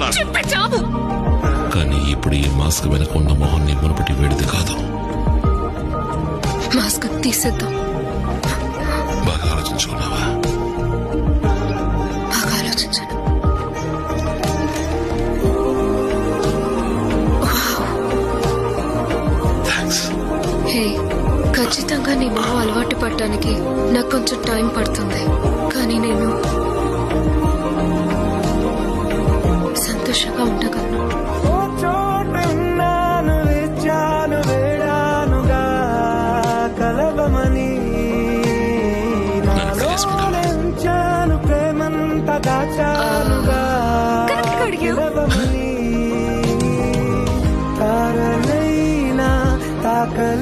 చెప్పే చావు. కానీ ఇప్పుడు ఈ మాస్క్ వెనక ఉన్న మొహం నీ మునుపటి వేడిది కాదు. మాస్క్ తీసేద్దాం. బాగా ఆలోచించుకున్నావా? బాగా ఆలోచించాను. థ్యాంక్స్. హే, ఖచ్చితంగా నీ మొహం అలవాటు పడటానికి నాకు కొంచెం టైం పడుతుంది. కానీ నేను సంతోషంగా ఉండగలను. తారలైనా తాకలే